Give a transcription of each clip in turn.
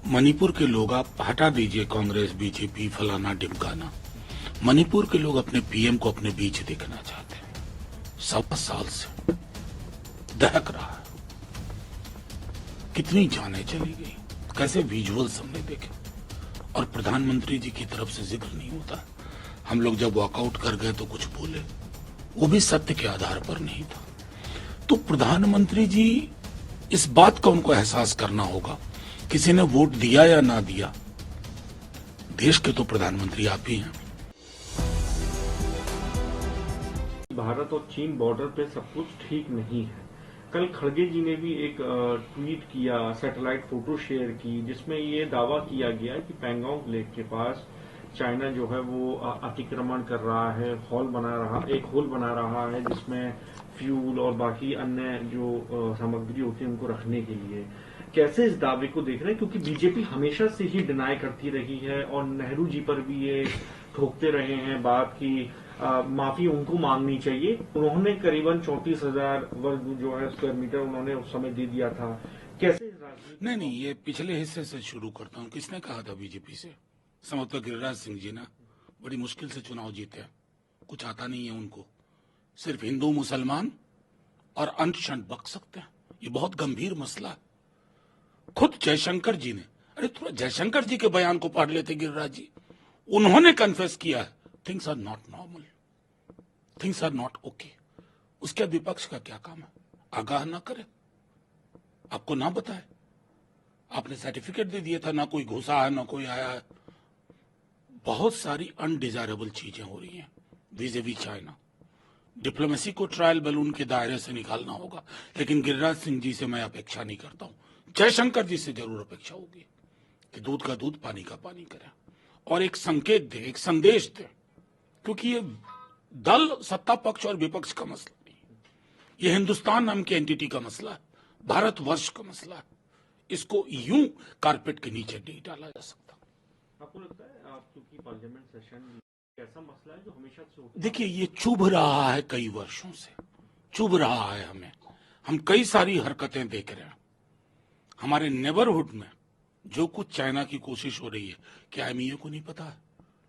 मणिपुर के लोग, आप हटा दीजिए कांग्रेस बीजेपी फलाना ढिमकाना, मणिपुर के लोग अपने पीएम को अपने बीच देखना चाहते हैं। 7 साल से दहक रहा है, कितनी जानें चली गई, कैसे विजुअल्स हमने देखे, और प्रधानमंत्री जी की तरफ से जिक्र नहीं होता। हम लोग जब वॉकआउट कर गए तो कुछ बोले, वो भी सत्य के आधार पर नहीं था। तो प्रधानमंत्री जी, इस बात का उनको एहसास करना होगा, किसी ने वोट दिया या ना दिया, देश के तो प्रधानमंत्री आप ही हैं। भारत और चीन बॉर्डर पे सब कुछ ठीक नहीं है। कल खड़गे जी ने भी एक ट्वीट किया, सैटेलाइट फोटो शेयर की, जिसमें ये दावा किया गया कि पैंगोंग लेक के पास चाइना जो है वो अतिक्रमण कर रहा है, एक होल बना रहा है जिसमें फ्यूल और बाकी अन्य जो सामग्री होती है उनको रखने के लिए। कैसे इस दावे को देख रहे हैं, क्योंकि बीजेपी हमेशा से ही डिनाई करती रही है और नेहरू जी पर भी ये ठोकते रहे हैं बात की माफी उनको मांगनी चाहिए। उन्होंने करीबन 34,000 वर्ग जो है स्क्वायर मीटर उन्होंने उस समय दे दिया था। कैसे नहीं, ये पिछले हिस्से से शुरू करता हूँ। किसने कहा था बीजेपी से? समझता गिरिराज सिंह जी ना, बड़ी मुश्किल से चुनाव जीते, कुछ आता नहीं है उनको, सिर्फ हिंदू मुसलमान और अंट शंट बक सकते हैं। ये बहुत गंभीर मसला है। खुद जयशंकर जी ने, अरे थोड़ा जयशंकर जी के बयान को पढ़ लेते गिरिराज जी, उन्होंने कन्फेस किया है, things are not normal, things are not okay. उसके विपक्ष का क्या काम है? आगाह ना करे, आपको ना बताए, आपने सर्टिफिकेट दे दिया था, ना कोई घुसा है ना कोई आया है। बहुत सारी अनडिजायरेबल चीजें हो रही हैं vis-a-vis चाइना। डिप्लोमेसी को ट्रायल बैलून के दायरे से निकालना होगा, लेकिन गिरिराज सिंह जी से मैं अपेक्षा नहीं करता हूं। जयशंकर जी से जरूर अपेक्षा होगी कि दूध का दूध पानी का पानी करें और एक संकेत दे, एक संदेश दे, क्योंकि ये दल सत्ता पक्ष और विपक्ष का मसला नहीं, ये हिंदुस्तान नाम की एंटिटी का मसला है, भारतवर्ष का मसला है। इसको यूं कारपेट के नीचे नहीं डाला जा सकता। आपको लगता है क्योंकि पार्लियामेंट सेशन ऐसा मसला है जो हमेशा से होता है? देखिए, ये चुभ रहा है, कई वर्षों से चुभ रहा है हमें। हम कई सारी हरकतें देख रहे हैं हमारे नेबरहुड में। जो कुछ चाइना की कोशिश हो रही है, क्या एमईए को नहीं पता है,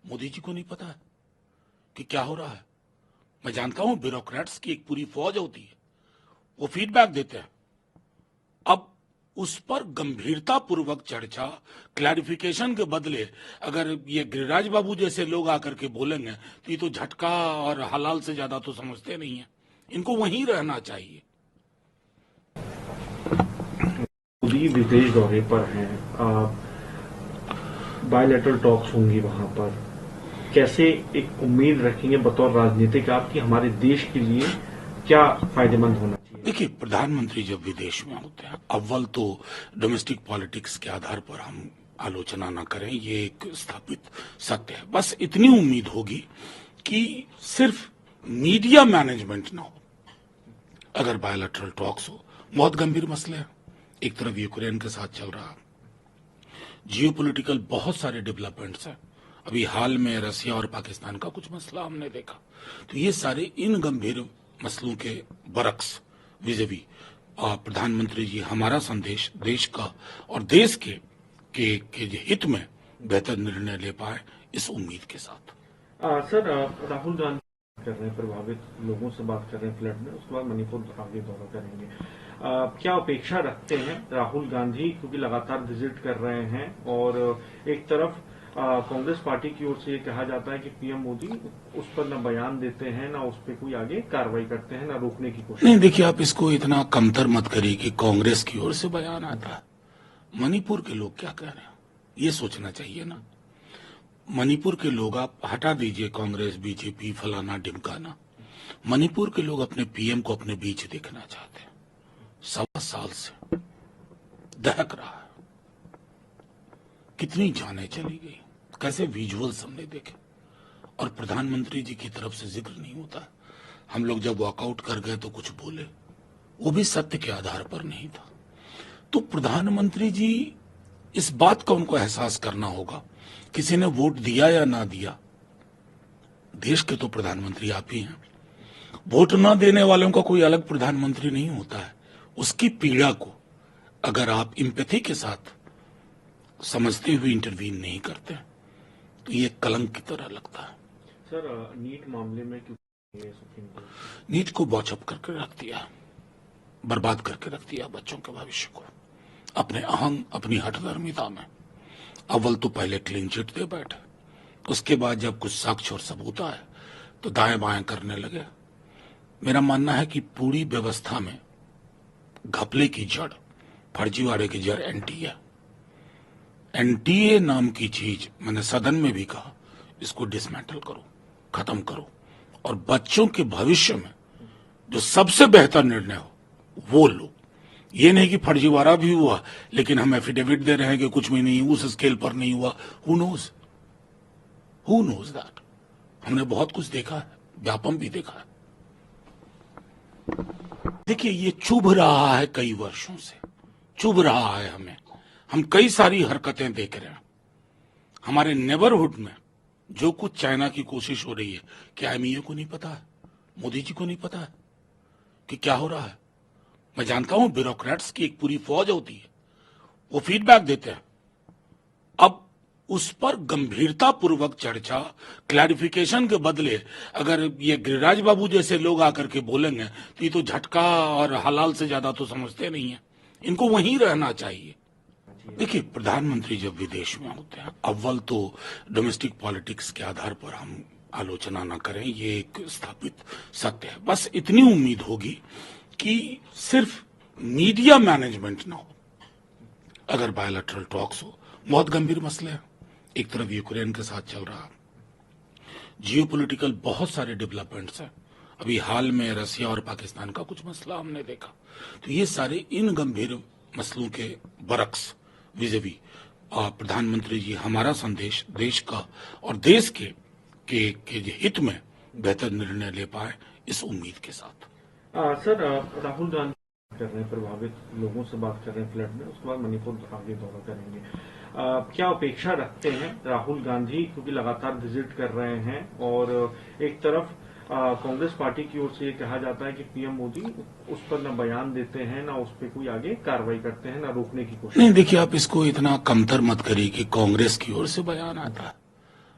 मोदी जी को नहीं पता है कि क्या हो रहा है? मैं जानता हूं ब्यूरोक्रेट्स की एक पूरी फौज होती है, वो फीडबैक देते हैं। अब उस पर गंभीरता पूर्वक चर्चा, क्लैरिफिकेशन के बदले अगर ये गिरिराज बाबू जैसे लोग आकर के बोलेंगे तो ये तो झटका और हलाल से ज्यादा तो समझते नहीं है। इनको वहीं रहना चाहिए। मोदी विदेश दौरे पर हैं, बायलैटरल टॉक्स होंगी वहां पर, कैसे एक उम्मीद रखेंगे बतौर राजनीतिक आपकी हमारे देश के लिए क्या फायदेमंद होना चाहिए? देखिए, प्रधानमंत्री जब विदेश में होते हैं, अव्वल तो डोमेस्टिक पॉलिटिक्स के आधार पर हम आलोचना न करें, ये एक स्थापित सत्य है। बस इतनी उम्मीद होगी कि सिर्फ मीडिया मैनेजमेंट ना हो। अगर बायलैटरल टॉक्स हो, बहुत गंभीर मसले हैं। एक तरफ यूक्रेन के साथ चल रहा, जियोपॉलिटिकल बहुत सारे डेवलपमेंट्स हैं। अभी हाल में रसिया और पाकिस्तान का कुछ मसला हमने देखा। तो ये सारे इन गंभीर मसलों के बरक्स विज़-वी प्रधानमंत्री जी हमारा संदेश देश का और देश के हित में बेहतर निर्णय ले पाए, इस उम्मीद के साथ। सर, राहुल गांधी कर रहे हैं, प्रभावित लोगों से बात कर रहे हैं फ्लड में, उसके बाद मणिपुर आगे दौरा करेंगे। क्या अपेक्षा रखते हैं राहुल गांधी, क्योंकि लगातार विजिट कर रहे हैं और एक तरफ कांग्रेस पार्टी की ओर से ये कहा जाता है कि पीएम मोदी उस पर न बयान देते हैं, ना उस पर कोई आगे कार्रवाई करते हैं, ना रोकने की कोशिश। नहीं, देखिए, आप इसको इतना कमतर मत करिए कि कांग्रेस की ओर से बयान आता है। मणिपुर के लोग क्या कह रहे हैं, ये सोचना चाहिए ना। मणिपुर के लोग, आप हटा दीजिए कांग्रेस बीजेपी फलाना ढिमकाना, मणिपुर के लोग अपने पीएम को अपने बीच देखना चाहते हैं। 7 साल से दहक रहा है, कितनी जानें चली गई, कैसे विजुअल्स हमने देखे, और प्रधानमंत्री जी की तरफ से जिक्र नहीं होता। हम लोग जब वॉकआउट कर गए तो कुछ बोले, वो भी सत्य के आधार पर नहीं था। तो प्रधानमंत्री जी, इस बात का उनको एहसास करना होगा, किसी ने वोट दिया या ना दिया, देश के तो प्रधानमंत्री आप ही हैं। वोट ना देने वालों का कोई अलग प्रधानमंत्री नहीं होता है। उसकी पीड़ा को अगर आप इम्पैथी के साथ समझते हुए इंटरवीन नहीं करते तो ये कलंक की तरह लगता है। सर, नीट मामले में क्यों ये सुप्रीम कोर्ट? नीट को वॉचअप करके रख दिया, बर्बाद करके रख दिया बच्चों के भविष्य को, अपने अहंग, अपनी हठधर्मिता में। अव्वल तो पहले क्लीन चिट दे बैठे, उसके बाद जब कुछ साक्ष्य और सबूत आए तो दाएं बाएं करने लगे। मेरा मानना है कि पूरी व्यवस्था में घपले की जड़, फर्जीवाड़े की जड़ एनटीए। एनटीए नाम की चीज मैंने सदन में भी कहा, इसको डिसमेंटल करो, खत्म करो, और बच्चों के भविष्य में जो सबसे बेहतर निर्णय हो वो लो। ये नहीं कि फर्जीवाड़ा भी हुआ लेकिन हम एफिडेविट दे रहे हैं कि कुछ भी नहीं, उस स्केल पर नहीं हुआ। Who knows that? हमने बहुत कुछ देखा है, व्यापम भी देखा है। देखिए, ये चुभ रहा है, कई वर्षों से चुभ रहा है हमें। हम कई सारी हरकतें देख रहे हैं हमारे नेबरहुड में। जो कुछ चाइना की कोशिश हो रही है, क्या एमईए को नहीं पता है, मोदी जी को नहीं पता है कि क्या हो रहा है? मैं जानता हूं ब्यूरोक्रेट्स की एक पूरी फौज होती है, वो फीडबैक देते हैं। अब उस पर गंभीरता पूर्वक चर्चा, क्लैरिफिकेशन के बदले अगर ये गिरिराज बाबू जैसे लोग आकर के बोलेंगे तो ये तो झटका और हलाल से ज्यादा तो समझते नहीं है। इनको वहीं रहना चाहिए। देखिए, प्रधानमंत्री जब विदेश में होते हैं, अव्वल तो डोमेस्टिक पॉलिटिक्स के आधार पर हम आलोचना न करें, ये एक स्थापित सत्य है। बस इतनी उम्मीद होगी कि सिर्फ मीडिया मैनेजमेंट ना हो। अगर बायलैटरल टॉक्स हो, बहुत गंभीर मसले हैं। एक तरफ यूक्रेन के साथ चल रहा, जियोपॉलिटिकल बहुत सारे डेवलपमेंट्स हैं। अभी हाल में रसिया और पाकिस्तान का कुछ मसला हमने देखा। तो ये सारे इन गंभीर मसलों के बरक्स विज़ेवी प्रधानमंत्री जी हमारा संदेश देश का और देश के हित में बेहतर निर्णय ले पाए, इस उम्मीद के साथ। सर, राहुल गांधी कर रहे हैं, प्रभावित लोगों से बात कर रहे हैं फ्लड में, उसके बाद मणिपुर आगे दौरा करेंगे। क्या अपेक्षा रखते हैं राहुल गांधी, क्योंकि लगातार विजिट कर रहे हैं और एक तरफ कांग्रेस पार्टी की ओर से ये कहा जाता है कि पीएम मोदी उस पर न बयान देते हैं, ना उस पर कोई आगे कार्रवाई करते हैं, ना रोकने की कोशिश। नहीं, देखिए, आप इसको इतना कमतर मत करिए कि कांग्रेस की ओर से बयान आता है।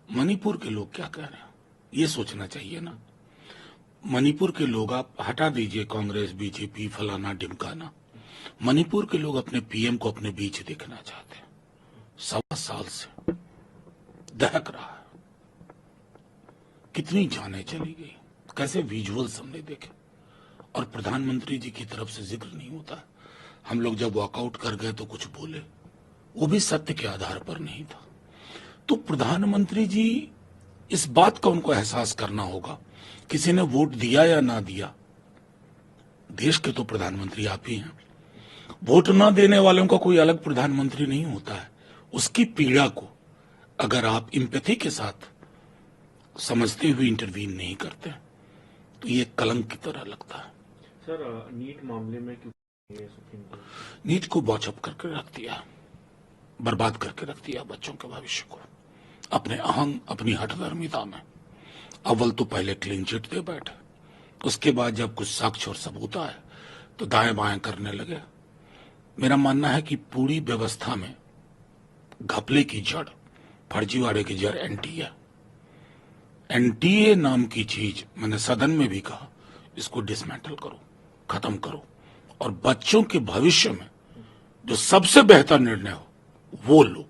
मणिपुर के लोग क्या कह रहे हैं ये सोचना चाहिए ना। मणिपुर के लोग, आप हटा दीजिए कांग्रेस, बीजेपी, फलाना ढिमकाना। मणिपुर के लोग अपने पीएम को अपने बीच देखना चाहते हैं। 1.25 साल से दहक रहा है, कितनी जानें चली गई, कैसे विजुअल्स हमने देखे, और प्रधानमंत्री जी की तरफ से जिक्र नहीं होता। हम लोग जब वॉकआउट कर गए तो कुछ बोले, वो भी सत्य के आधार पर नहीं था। तो प्रधानमंत्री जी, इस बात का उनको एहसास करना होगा, किसी ने वोट दिया या ना दिया, देश के तो प्रधानमंत्री आप ही हैं। वोट ना देने वालों का कोई अलग प्रधानमंत्री नहीं होता है। उसकी पीड़ा को अगर आप इम्पैथी के साथ समझते हुए इंटरवीन नहीं करते तो ये कलंक की तरह लगता है। सर, नीट मामले में क्यों ये सुप्रीम कोर्ट? नीट को वॉचअप करके रख दिया, बर्बाद करके रख दिया बच्चों के भविष्य को, अपने अहंग, अपनी हठधर्मिता में। अव्वल तो पहले क्लीन चिट दे बैठे, उसके बाद जब कुछ साक्ष्य और सबूत आए तो दाएं बाएं करने लगे। मेरा मानना है कि पूरी व्यवस्था में घपले की जड़, फर्जीवाड़े की जड़ एनटीए। एनटीए नाम की चीज मैंने सदन में भी कहा, इसको डिसमेंटल करो, खत्म करो, और बच्चों के भविष्य में जो सबसे बेहतर निर्णय हो वो लो।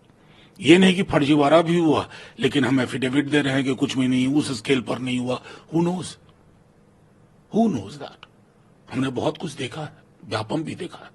ये नहीं कि फर्जीवाड़ा भी हुआ लेकिन हम एफिडेविट दे रहे हैं कि कुछ भी नहीं, उस स्केल पर नहीं हुआ। Who knows that? हमने बहुत कुछ देखा है, व्यापम भी देखा है।